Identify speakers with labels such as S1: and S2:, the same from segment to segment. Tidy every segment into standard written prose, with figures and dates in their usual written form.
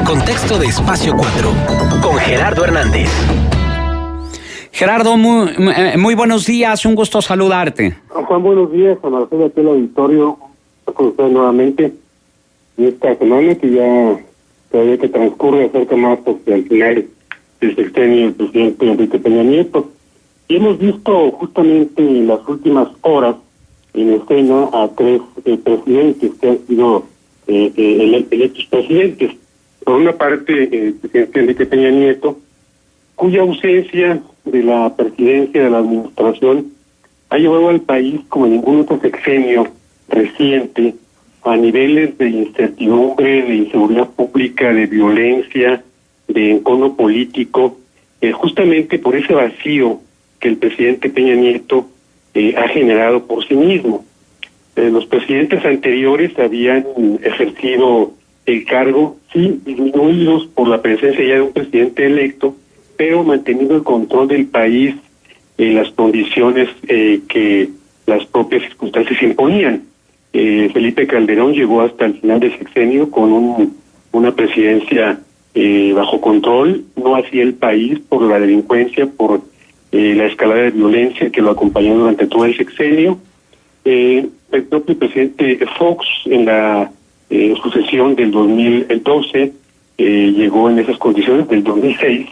S1: contexto de Espacio 4, con Gerardo Hernández.
S2: Gerardo, muy buenos días, un gusto saludarte.
S3: Juan, buenos días, Juan Marcelo, aquí el auditorio, con usted nuevamente, y esta semana que ya todavía que transcurre acerca más porque al final del sexenio del presidente Enrique Peña Nieto, y hemos visto justamente en las últimas horas en escena a tres presidentes que han sido electos presidentes. Por una parte, el presidente Enrique Peña Nieto, cuya ausencia de la presidencia de la administración ha llevado al país, como ningún otro sexenio reciente, a niveles de incertidumbre, de inseguridad pública, de violencia, de encono político, justamente por ese vacío que el presidente Peña Nieto ha generado por sí mismo. Los presidentes anteriores habían ejercido el cargo, sí, disminuidos por la presencia ya de un presidente electo, pero manteniendo el control del país en las condiciones que las propias circunstancias imponían. Felipe Calderón llegó hasta el final del sexenio con una presidencia bajo control, no hacía el país por la delincuencia, por la escalada de violencia que lo acompañó durante todo el sexenio. El propio presidente Fox, en la sucesión del 2012, llegó en esas condiciones, del 2006,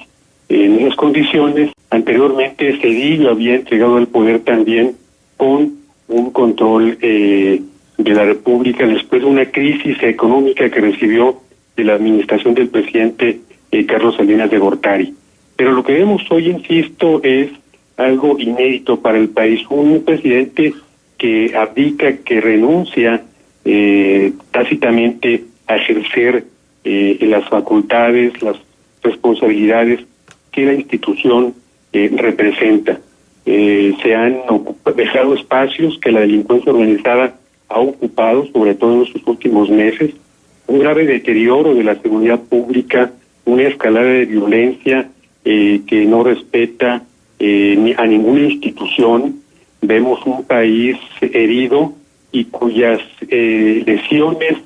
S3: en esas condiciones. Anteriormente Cedillo había entregado el poder también con un control de la República después de una crisis económica que recibió de la administración del presidente Carlos Salinas de Gortari. Pero lo que vemos hoy, insisto, es algo inédito para el país. Un presidente que abdica, que renuncia tácitamente a ejercer las facultades, las responsabilidades que la institución representa. Se han dejado espacios que la delincuencia organizada ha ocupado, sobre todo en sus últimos meses, un grave deterioro de la seguridad pública, una escalada de violencia que no respeta a ninguna institución. Vemos un país herido y cuyas lesiones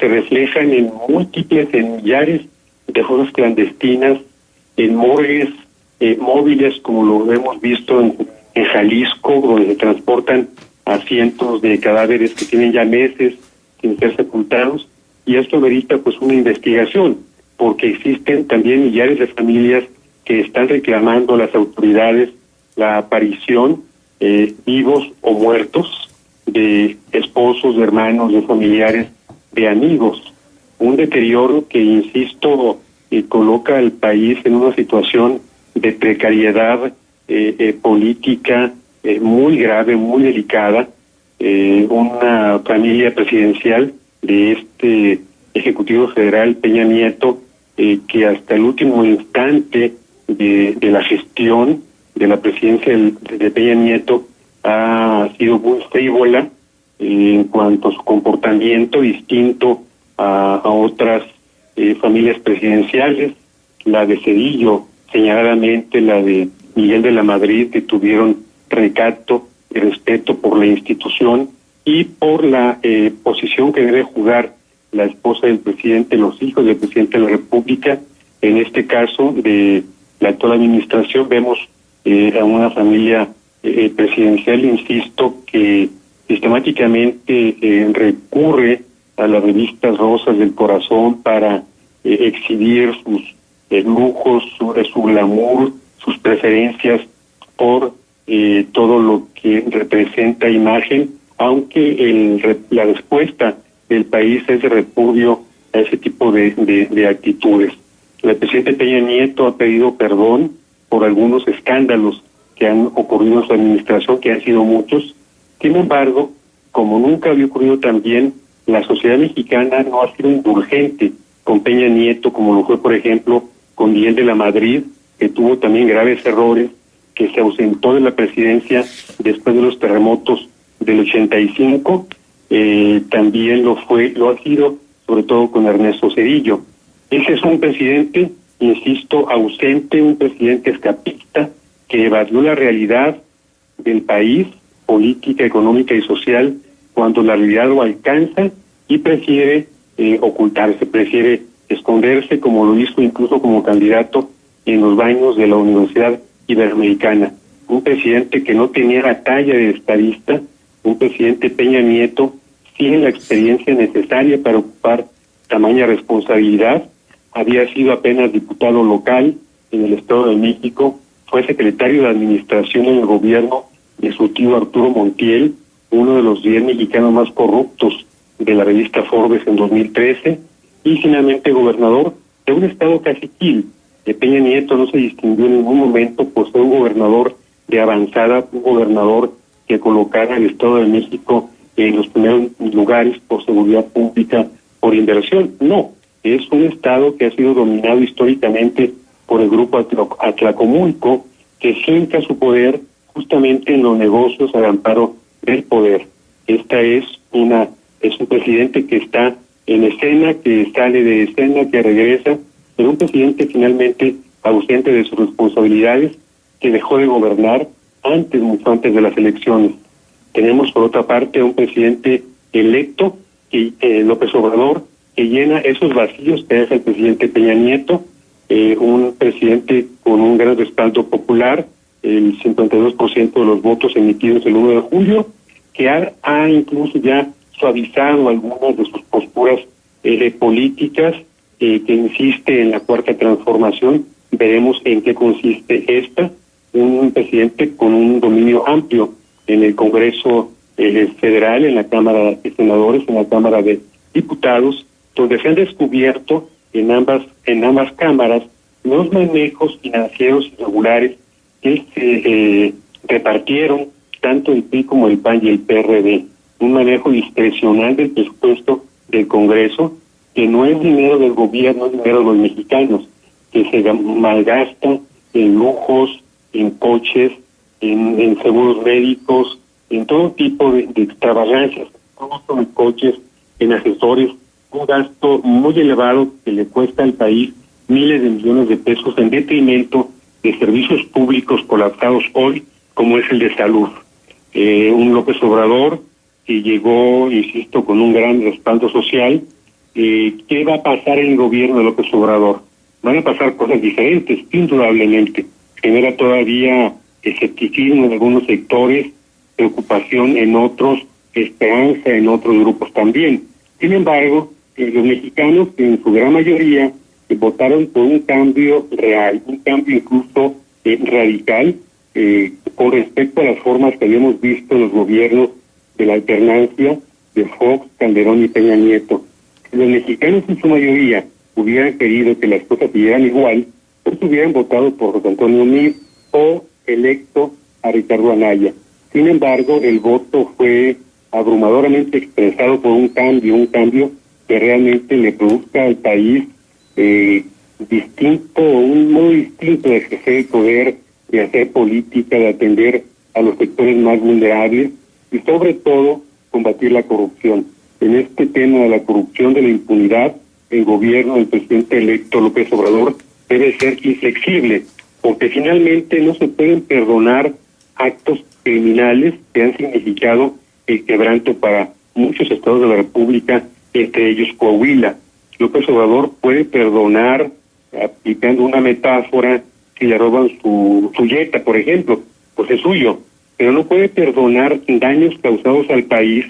S3: se reflejan en millares de fosas clandestinas, en morgues móviles, como lo hemos visto en Jalisco, donde se transportan a cientos de cadáveres que tienen ya meses sin ser sepultados, y esto amerita pues una investigación, porque existen también millares de familias que están reclamando a las autoridades la aparición, vivos o muertos, de esposos, de hermanos, de familiares, de amigos. Un deterioro que, insisto, coloca al país en una situación de precariedad política muy grave, muy delicada. Una familia presidencial de este Ejecutivo Federal, Peña Nieto, que hasta el último instante de la gestión de la presidencia de Peña Nieto ha sido muy frívola en cuanto a su comportamiento, distinto a otras familias presidenciales, la de Cedillo, señaladamente la de Miguel de la Madrid, que tuvieron recato y respeto por la institución y por la posición que debe jugar la esposa del presidente, los hijos del presidente de la República. En este caso de la actual administración vemos a una familia presidencial, insisto, que sistemáticamente recurre a las revistas rosas del corazón para exhibir sus lujos, su glamour, sus preferencias por todo lo que representa imagen, aunque la respuesta del país es de repudio a ese tipo de actitudes. El presidente Peña Nieto ha pedido perdón por algunos escándalos que han ocurrido en su administración, que han sido muchos. Sin embargo, como nunca había ocurrido también, la sociedad mexicana no ha sido indulgente con Peña Nieto, como lo fue, por ejemplo, con Miguel de la Madrid, que tuvo también graves errores, que se ausentó de la presidencia después de los terremotos del 85. También lo ha sido, sobre todo con Ernesto Zedillo. Ese es un presidente, insisto, ausente, un presidente escapista, que evadió la realidad del país, política, económica y social, cuando la realidad lo alcanza, y prefiere ocultarse, prefiere esconderse, como lo hizo incluso como candidato en los baños de la Universidad Iberoamericana. Un presidente que no tenía la talla de estadista, un presidente Peña Nieto, sin la experiencia necesaria para ocupar tamaña responsabilidad. Había sido apenas diputado local en el Estado de México, fue secretario de Administración en el gobierno de su tío Arturo Montiel, uno de los 10 mexicanos más corruptos de la revista Forbes en 2013, y finalmente gobernador de un estado caciquil. De Peña Nieto no se distinguió en ningún momento por ser un gobernador de avanzada, un gobernador que colocara al Estado de México en los primeros lugares por seguridad pública, por inversión. No, es un estado que ha sido dominado históricamente por el grupo Atlacomulco, que sienta su poder justamente en los negocios al amparo del poder. Esta es un presidente que está en escena, que sale de escena, que regresa, pero un presidente finalmente ausente de sus responsabilidades, que dejó de gobernar mucho antes de las elecciones. Tenemos por otra parte un presidente electo, López Obrador, que llena esos vacíos que deja el presidente Peña Nieto, un presidente con un gran respaldo popular, el 52% de los votos emitidos el 1 de julio, que ha incluso ya suavizado algunas de sus posturas políticas, que insiste en la cuarta transformación. Veremos en qué consiste esta. Un presidente con un dominio amplio en el Congreso Federal, en la Cámara de Senadores, en la Cámara de Diputados, donde se han descubierto en ambas cámaras los manejos financieros irregulares que se repartieron tanto el PRI como el PAN y el PRD. Un manejo discrecional del presupuesto del Congreso, que no es dinero del gobierno, es dinero de los mexicanos, que se malgasta en lujos, en coches, en seguros médicos, en todo tipo de extravagancias, en coches, en asesores, un gasto muy elevado que le cuesta al país miles de millones de pesos en detrimento de servicios públicos colapsados hoy, como es el de salud. Un López Obrador que llegó, insisto, con un gran respaldo social. ¿Qué va a pasar en el gobierno de López Obrador? Van a pasar cosas diferentes, indudablemente. Genera todavía escepticismo en algunos sectores, preocupación en otros, esperanza en otros grupos también. Sin embargo, los mexicanos, en su gran mayoría, votaron por un cambio real, un cambio incluso radical, con respecto a las formas que habíamos visto en los gobiernos de la alternancia de Fox, Calderón y Peña Nieto. Si los mexicanos en su mayoría hubieran querido que las cosas siguieran igual, pues hubieran votado por José Antonio Meade o electo a Ricardo Anaya. Sin embargo, el voto fue abrumadoramente expresado por un cambio que realmente le produzca al país un modo distinto de ejercer el poder, de hacer política, de atender a los sectores más vulnerables y sobre todo combatir la corrupción. En este tema de la corrupción, de la impunidad, el gobierno del presidente electo López Obrador debe ser inflexible, porque finalmente no se pueden perdonar actos criminales que han significado el quebranto para muchos estados de la República, entre ellos Coahuila. López Obrador puede perdonar, aplicando una metáfora, si le roban su Jetta, por ejemplo, pues es suyo, pero no puede perdonar daños causados al país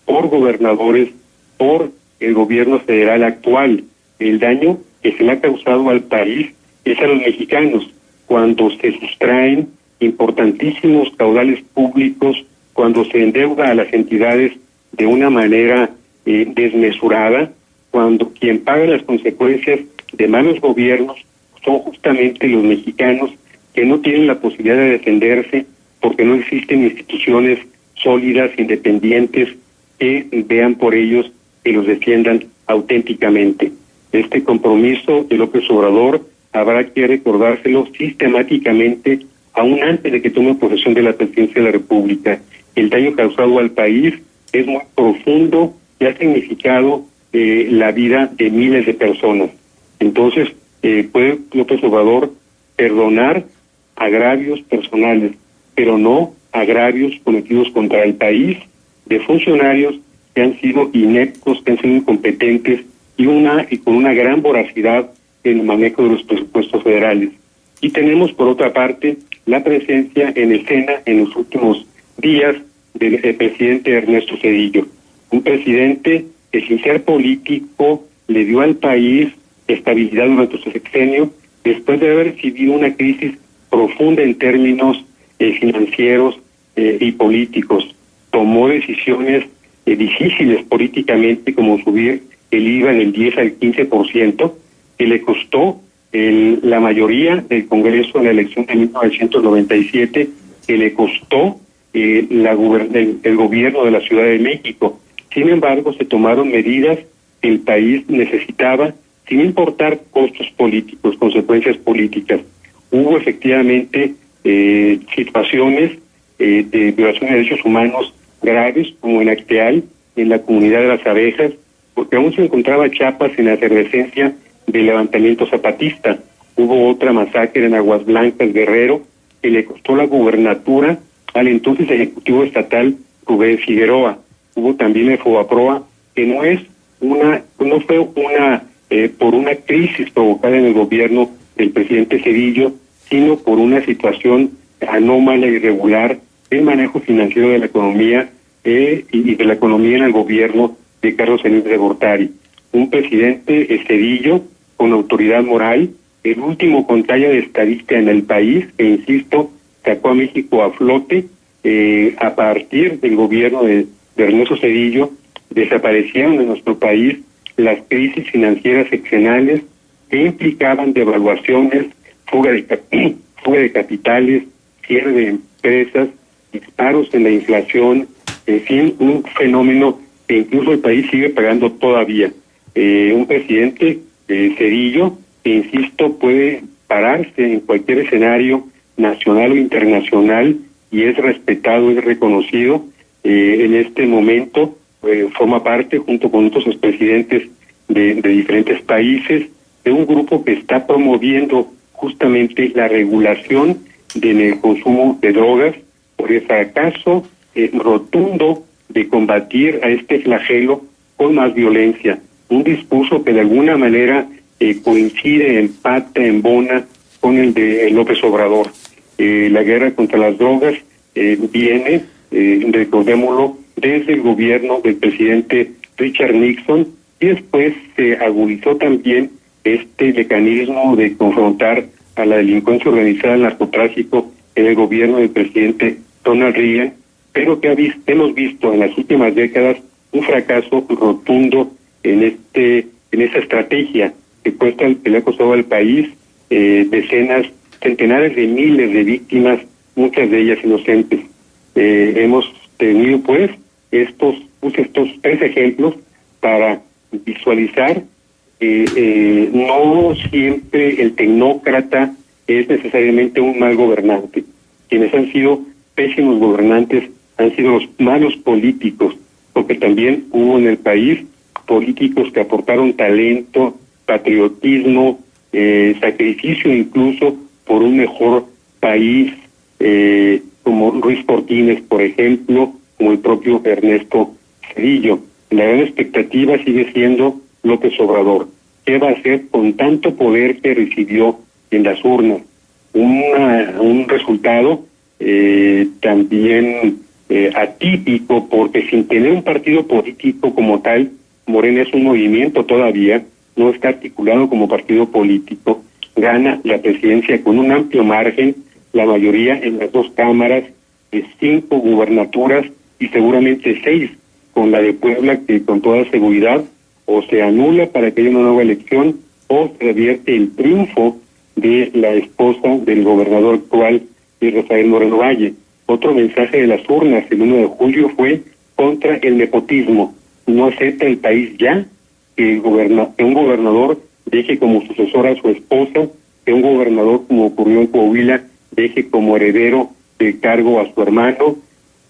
S3: por gobernadores, por el gobierno federal actual. El daño que se le ha causado al país es a los mexicanos, cuando se sustraen importantísimos caudales públicos, cuando se endeuda a las entidades de una manera desmesurada, cuando quien paga las consecuencias de malos gobiernos son justamente los mexicanos, que no tienen la posibilidad de defenderse porque no existen instituciones sólidas, independientes, que vean por ellos, que los defiendan auténticamente. Este compromiso de López Obrador habrá que recordárselo sistemáticamente, aún antes de que tome posesión de la presidencia de la República. El daño causado al país es muy profundo y ha significado la vida de miles de personas. Entonces, puede López Obrador perdonar agravios personales, pero no agravios cometidos contra el país de funcionarios que han sido ineptos, que han sido incompetentes y con una gran voracidad en el manejo de los presupuestos federales. Y tenemos, por otra parte, la presencia en escena en los últimos días del presidente Ernesto Zedillo, un presidente que, sin ser político, le dio al país estabilidad durante su sexenio, después de haber recibido una crisis profunda en términos financieros y políticos. Tomó decisiones difíciles políticamente, como subir el IVA del 10 al 15%, que le costó la mayoría del Congreso en la elección de 1997, que le costó el gobierno de la Ciudad de México. Sin embargo, se tomaron medidas que el país necesitaba, sin importar costos políticos, consecuencias políticas. Hubo efectivamente situaciones de violación de derechos humanos graves, como en Acteal, en la comunidad de las abejas, porque aún se encontraba Chiapas en la efervescencia del levantamiento zapatista. Hubo otra masacre en Aguas Blancas, Guerrero, que le costó la gubernatura al entonces ejecutivo estatal Rubén Figueroa. Hubo también el Fobaproa, que no fue por una crisis provocada en el gobierno del presidente Zedillo, sino por una situación anómala y irregular del manejo financiero de la economía y de la economía en el gobierno de Carlos Salinas de Gortari. Un presidente Zedillo con autoridad moral, el último con talla de estadista en el país, que insisto, sacó a México a flote. A partir del gobierno de Ernesto Zedillo, desaparecieron de nuestro país las crisis financieras sexenales que implicaban devaluaciones, fuga de capitales, cierre de empresas, disparos en la inflación, en fin, un fenómeno que incluso el país sigue pagando todavía. Un presidente Zedillo, que insisto, puede pararse en cualquier escenario nacional o internacional y es respetado, es reconocido. En este momento forma parte, junto con otros expresidentes de diferentes países, de un grupo que está promoviendo justamente la regulación del consumo de drogas por el fracaso rotundo de combatir a este flagelo con más violencia. Un discurso que de alguna manera coincide, empata, embona con el de López Obrador. La guerra contra las drogas viene, recordémoslo, desde el gobierno del presidente Richard Nixon, y después se agudizó también este mecanismo de confrontar a la delincuencia organizada, el narcotráfico, en el gobierno del presidente Ronald Reagan, pero que hemos visto en las últimas décadas un fracaso rotundo en esa estrategia que le ha costado al país decenas, centenares de miles de víctimas, muchas de ellas inocentes. Hemos tenido pues estos tres ejemplos para visualizar no siempre el tecnócrata es necesariamente un mal gobernante. Quienes han sido pésimos gobernantes han sido los malos políticos, porque también hubo en el país políticos que aportaron talento, patriotismo, sacrificio incluso por un mejor país, como Ruiz Cortines, por ejemplo, como el propio Ernesto Zedillo. La gran expectativa sigue siendo López Obrador. ¿Qué va a hacer con tanto poder que recibió en las urnas? Un resultado también atípico, porque sin tener un partido político como tal, Morena es un movimiento todavía, no está articulado como partido político, gana la presidencia con un amplio margen, la mayoría en las dos cámaras, 5 gubernaturas y seguramente 6 con la de Puebla, que con toda seguridad o se anula para que haya una nueva elección o se advierte el triunfo de la esposa del gobernador actual, Rafael Moreno Valle. Otro mensaje de las urnas el 1 de julio fue contra el nepotismo. No acepta el país ya que un gobernador deje como sucesora a su esposa, que un gobernador, como ocurrió en Coahuila, deje como heredero del cargo a su hermano.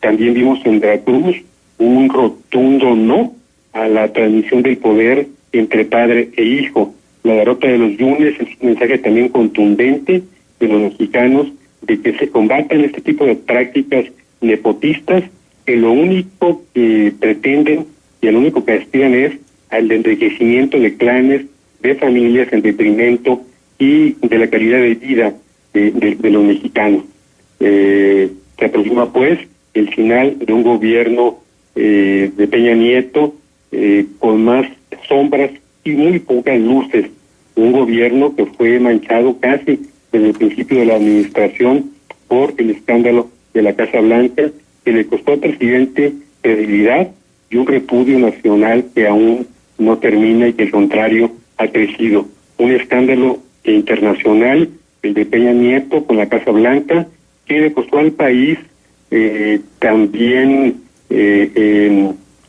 S3: También vimos en Veracruz un rotundo no a la transmisión del poder entre padre e hijo. La derrota de los Yunes es un mensaje también contundente de los mexicanos de que se combatan este tipo de prácticas nepotistas, que lo único que pretenden y lo único que aspiran es al enriquecimiento de clanes, de familias, en detrimento y de la calidad de vida de los mexicanos. Se aproxima pues el final de un gobierno de Peña Nieto con más sombras y muy pocas luces. Un gobierno que fue manchado casi desde el principio de la administración por el escándalo de la Casa Blanca, que le costó al presidente credibilidad y un repudio nacional que aún no termina y que al contrario ha crecido. Un escándalo internacional, el de Peña Nieto con la Casa Blanca, que le costó al país también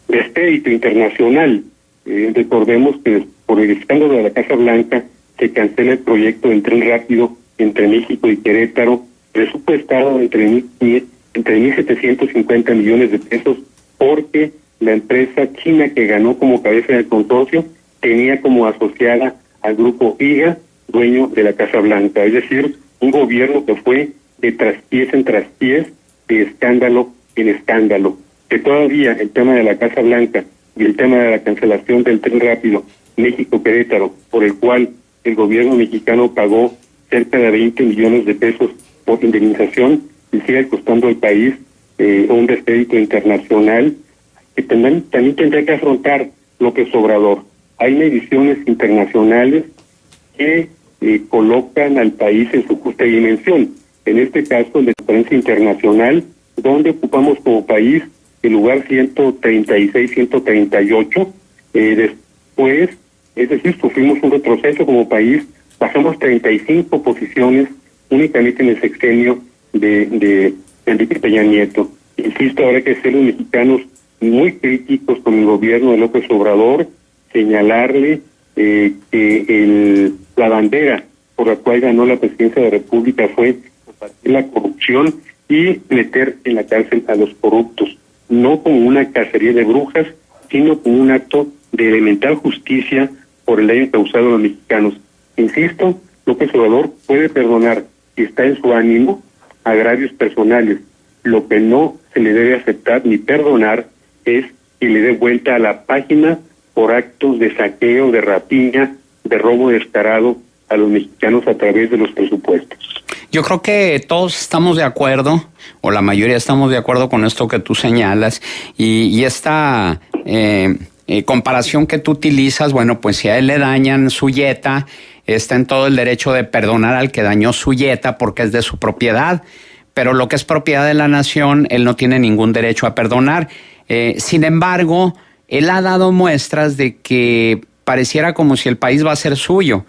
S3: descrédito internacional. Recordemos que por el escándalo de la Casa Blanca se cancela el proyecto del tren rápido entre México y Querétaro, presupuestado entre 1.750 millones de pesos, porque la empresa china que ganó como cabeza del consorcio tenía como asociada al grupo IGA, dueño de la Casa Blanca. Es decir, un gobierno que fue de traspiés en traspiés, de escándalo en escándalo. Que todavía el tema de la Casa Blanca y el tema de la cancelación del tren rápido México-Querétaro, por el cual el gobierno mexicano pagó cerca de 20 millones de pesos por indemnización, y sigue costando al país un descrédito internacional que también tendrá que afrontar López Obrador. Hay mediciones internacionales que colocan al país en su justa dimensión. En este caso, la Transparencia Internacional, donde ocupamos como país el lugar 136, 138. Después, es decir, sufrimos un retroceso como país, bajamos 35 posiciones únicamente en el sexenio de Enrique Peña Nieto. Insisto, habrá que ser los mexicanos muy críticos con el gobierno de López Obrador, señalarle que la bandera por la cual ganó la presidencia de la República fue combatir la corrupción y meter en la cárcel a los corruptos, no como una cacería de brujas, sino como un acto de elemental justicia por el daño causado a los mexicanos. Insisto, López Obrador puede perdonar, si está en su ánimo, agravios personales. Lo que no se le debe aceptar ni perdonar es que le dé vuelta a la página por actos de saqueo, de rapiña, de robo descarado a los mexicanos a través de los presupuestos.
S2: Yo creo que todos estamos de acuerdo, o la mayoría estamos de acuerdo con esto que tú señalas, y esta comparación que tú utilizas, bueno, pues si a él le dañan su yeta, está en todo el derecho de perdonar al que dañó su yeta porque es de su propiedad, pero lo que es propiedad de la nación, él no tiene ningún derecho a perdonar. Sin embargo, él ha dado muestras de que pareciera como si el país va a ser suyo.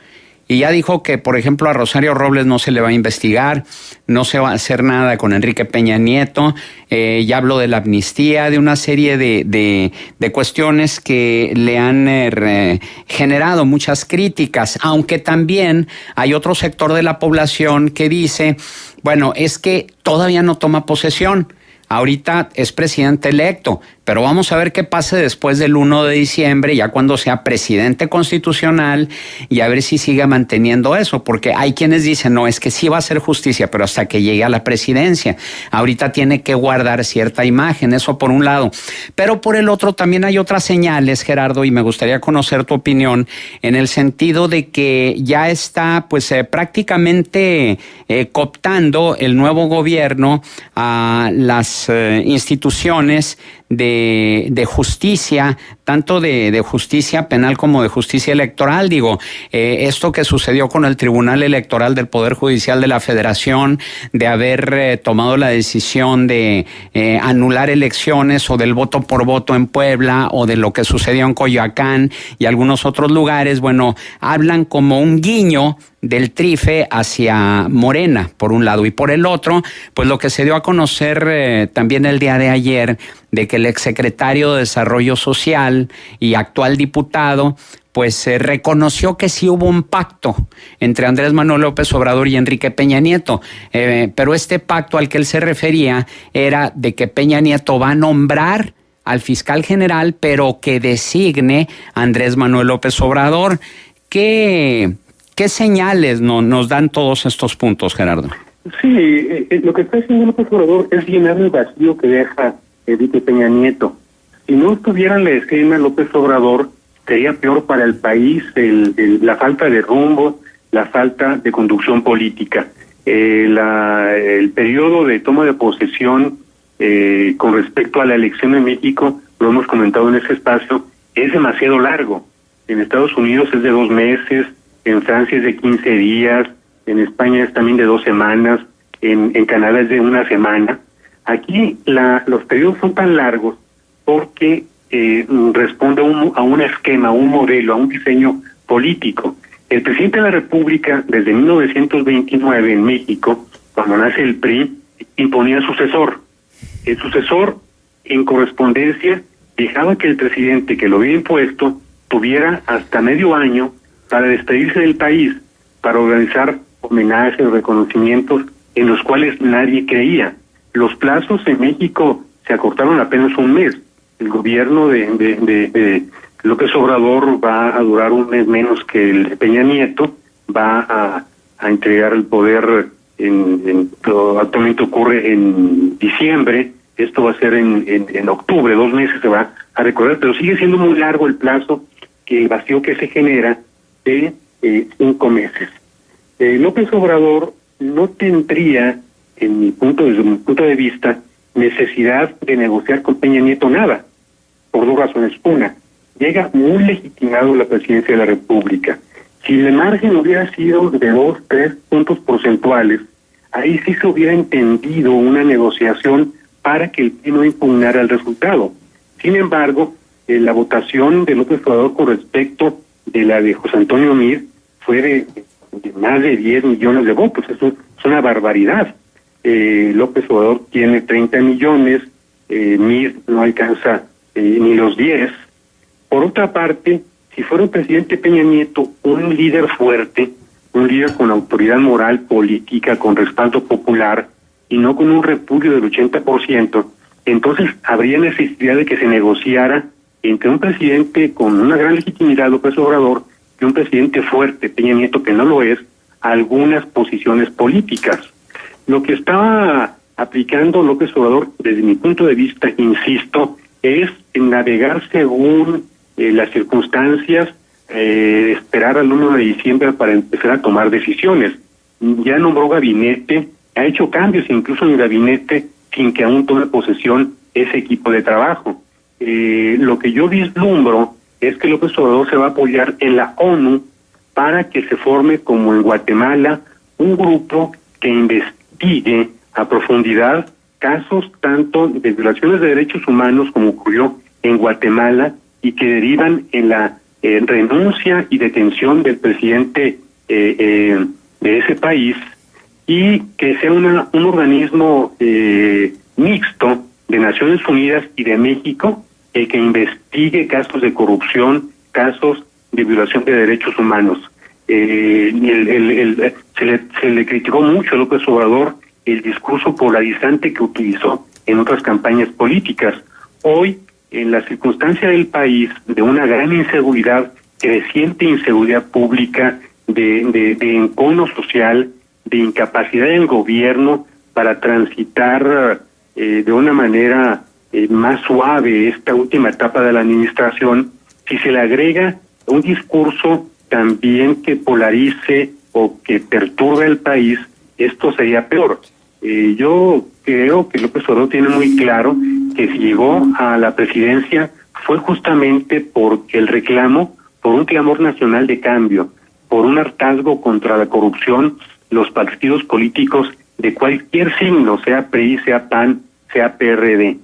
S2: Y ya dijo que, por ejemplo, a Rosario Robles no se le va a investigar, no se va a hacer nada con Enrique Peña Nieto. Ya habló de la amnistía, de una serie de cuestiones que le han generado muchas críticas, aunque también hay otro sector de la población que dice, bueno, es que todavía no toma posesión. Ahorita es presidente electo, pero vamos a ver qué pase después del 1 de diciembre, ya cuando sea presidente constitucional, y a ver si sigue manteniendo eso, porque hay quienes dicen, no, es que sí va a hacer justicia, pero hasta que llegue a la presidencia. Ahorita tiene que guardar cierta imagen, eso por un lado. Pero por el otro también hay otras señales, Gerardo, y me gustaría conocer tu opinión, en el sentido de que ya está pues prácticamente cooptando el nuevo gobierno a las instituciones de justicia, tanto de justicia penal como de justicia electoral. Digo, esto que sucedió con el Tribunal Electoral del Poder Judicial de la Federación, de haber tomado la decisión de anular elecciones, o del voto por voto en Puebla, o de lo que sucedió en Coyoacán y algunos otros lugares, bueno, hablan como un guiño del Trife hacia Morena, por un lado, y por el otro, pues lo que se dio a conocer también el día de ayer, de que el exsecretario de Desarrollo Social y actual diputado, pues reconoció que sí hubo un pacto entre Andrés Manuel López Obrador y Enrique Peña Nieto, pero este pacto al que él se refería era de que Peña Nieto va a nombrar al fiscal general, pero que designe a Andrés Manuel López Obrador. ¿Qué señales nos dan todos estos puntos, Gerardo?
S3: Sí, lo que está haciendo López Obrador es llenar el vacío que deja Enrique Peña Nieto. Si no estuviera en la escena López Obrador, sería peor para el país la falta de rumbo, la falta de conducción política. El periodo de toma de posesión con respecto a la elección en México, lo hemos comentado en este espacio, es demasiado largo. En Estados Unidos es de 2 meses, en Francia es de 15 días, en España es también de 2 semanas, en Canadá es de 1 semana. Aquí los periodos son tan largos porque responde a un esquema, a un modelo, a un diseño político. El presidente de la República, desde 1929 en México, cuando nace el PRI, imponía sucesor. El sucesor, en correspondencia, dejaba que el presidente que lo había impuesto tuviera hasta medio año para despedirse del país, para organizar homenajes, reconocimientos en los cuales nadie creía. Los plazos en México se acortaron apenas 1 mes. El gobierno de López Obrador va a durar 1 mes menos que el de Peña Nieto, va a entregar el poder, actualmente ocurre en diciembre, esto va a ser en octubre, 2 meses se va a recorrer, pero sigue siendo muy largo el plazo, que el vacío que se genera de 5 meses. López Obrador no tendría, desde mi punto de vista, necesidad de negociar con Peña Nieto nada, por 2 razones. Una, llega muy legitimado la presidencia de la República. Si el margen hubiera sido de 2, 3 puntos porcentuales, ahí sí se hubiera entendido una negociación para que el PRI no impugnara el resultado. Sin embargo, la votación de López Obrador con respecto de la de José Antonio Mir fue de más de 10 millones de votos. Eso es una barbaridad. López Obrador tiene 30 millones, Mir no alcanza ni los 10. Por otra parte, si fuera un presidente Peña Nieto un líder fuerte, un líder con autoridad moral, política, con respaldo popular, y no con un repudio del 80%, entonces habría necesidad de que se negociara entre un presidente con una gran legitimidad, López Obrador, y un presidente fuerte, Peña Nieto, que no lo es, algunas posiciones políticas. Lo que estaba aplicando López Obrador, desde mi punto de vista, insisto, es navegar según las circunstancias, esperar al 1 de diciembre para empezar a tomar decisiones. Ya nombró gabinete, ha hecho cambios incluso en el gabinete sin que aún tome posesión ese equipo de trabajo. Lo que yo vislumbro es que López Obrador se va a apoyar en la ONU para que se forme, como en Guatemala, un grupo que investigue a profundidad casos tanto de violaciones de derechos humanos como ocurrió en Guatemala y que derivan en la renuncia y detención del presidente de ese país, y que sea un organismo mixto de Naciones Unidas y de México el que investigue casos de corrupción, casos de violación de derechos humanos. Se le criticó mucho a López Obrador el discurso polarizante que utilizó en otras campañas políticas. Hoy, en la circunstancia del país, de una gran inseguridad, creciente inseguridad pública, de encono social, de incapacidad del gobierno para transitar de una manera más suave esta última etapa de la administración, si se le agrega un discurso también que polarice o que perturbe el país, esto sería peor. Yo creo que López Obrador tiene muy claro que si llegó a la presidencia fue justamente porque el reclamo, por un clamor nacional de cambio, por un hartazgo contra la corrupción, los partidos políticos de cualquier signo, sea PRI, sea PAN, sea PRD.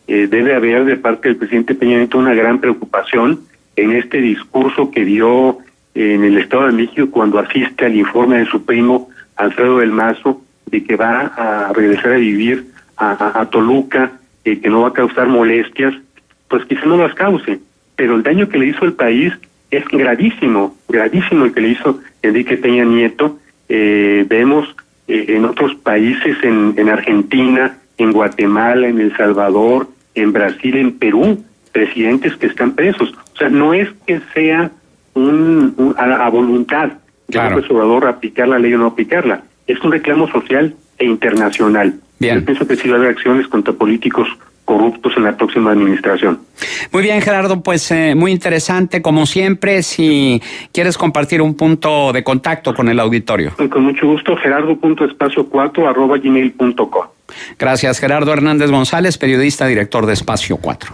S3: Debe haber de parte del presidente Peña Nieto una gran preocupación en este discurso que dio en el Estado de México cuando asiste al informe de su primo Alfredo del Mazo de que va a regresar a vivir a Toluca, que no va a causar molestias. Pues quizá no las cause, pero el daño que le hizo el país es gravísimo el que le hizo Enrique Peña Nieto. Vemos en otros países, en Argentina, en Guatemala, en El Salvador, en Brasil, en Perú, presidentes que están presos. O sea, no es que sea a voluntad de López Obrador aplicar la ley o no aplicarla. Es un reclamo social e internacional.
S2: Bien.
S3: Yo pienso que sí va a haber acciones contra políticos corruptos en la próxima administración.
S2: Muy bien, Gerardo, pues muy interesante, como siempre. Si quieres compartir un punto de contacto con el auditorio.
S3: Con mucho gusto, gerardo.espacio4@gmail.com.
S2: Gracias, Gerardo Hernández González, periodista, director de Espacio 4.